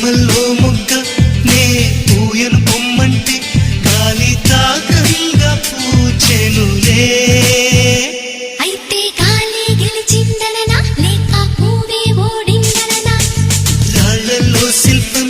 ప్రేమల్లో మొగ్గ నే పూయను పొమ్మంటే గాలి తాకంగా పూచెనులే. అయితే గాలి గెలిచిందననా లేక పువ్వే ఓడిందననా? రాళ్ళల్లో శిల్పం